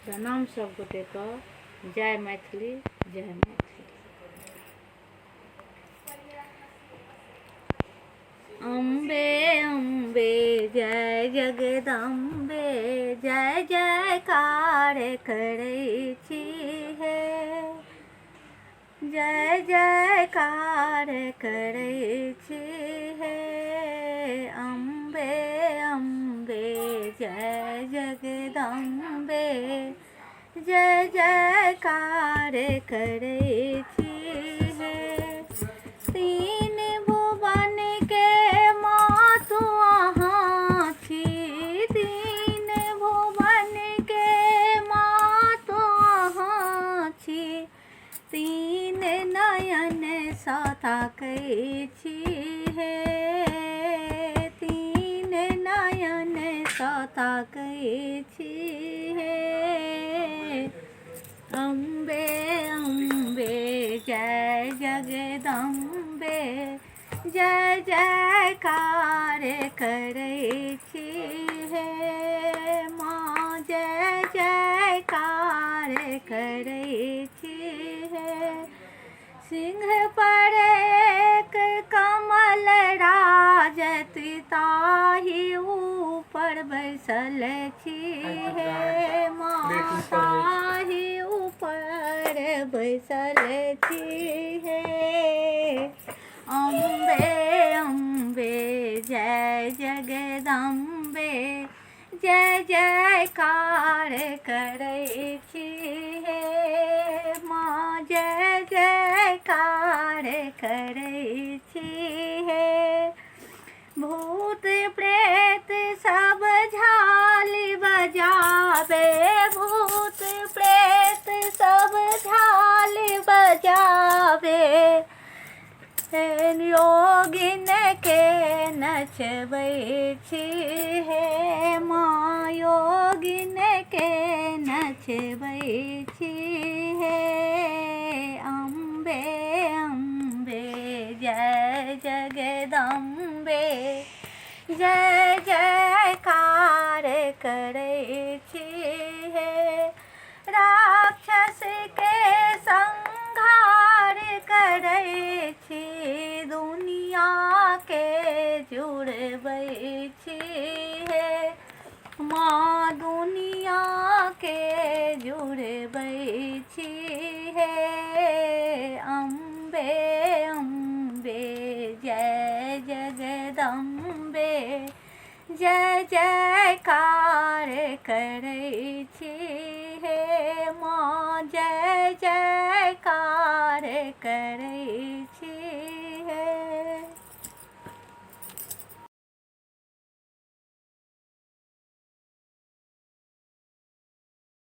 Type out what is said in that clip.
प्रणाम सब गोटेके। जय मैथिली, जय मैथिली। अम्बे अम्बे जय जगदम्बे, जय जयकार करै छी हे। जय जयकार करै छी हे। अम्बे अम्बे जय जगदम्बे, जय जयकार करै छी हे। तीन भुवन के मातु अहाँ छी, तीन भुवन के मातु अहाँ छी। तीन नयन सँ ताकै छी हे, तीन नयन सँ ताकै छी हे। अम्बे अम्बे जय जगदम्बे, जय जयकार करै छी हे। माँ जय जयकार करै छी हे। सिंह पर एक कमल राजत, ताहि ऊपर बैसल छी हे। माँ ताहि ऊपर बैसल छी हे। अम्बे अम्बे जय जगदम्बे, जय जयकार करै छी हे। माँ जय जयकार करै छी हे। भूत प्रेत सब झाली बजावे, भूत प्रेत सब झाली बजावे। योगिन के नचबै छी हे। माँ योगिन के नचबै छी हे। अम्बे अम्बे जय जगदम्बे, जय जयकार करै छी हे। राक्षस के संहार करै छी, दुनिया के जुड़बै छी हे। माँ दुनिया के जुड़बै छी हे। अम्बे अम्बे जय जगदम्बे, जय जयकार करै छी हे। माँ जय जयकार करै छी।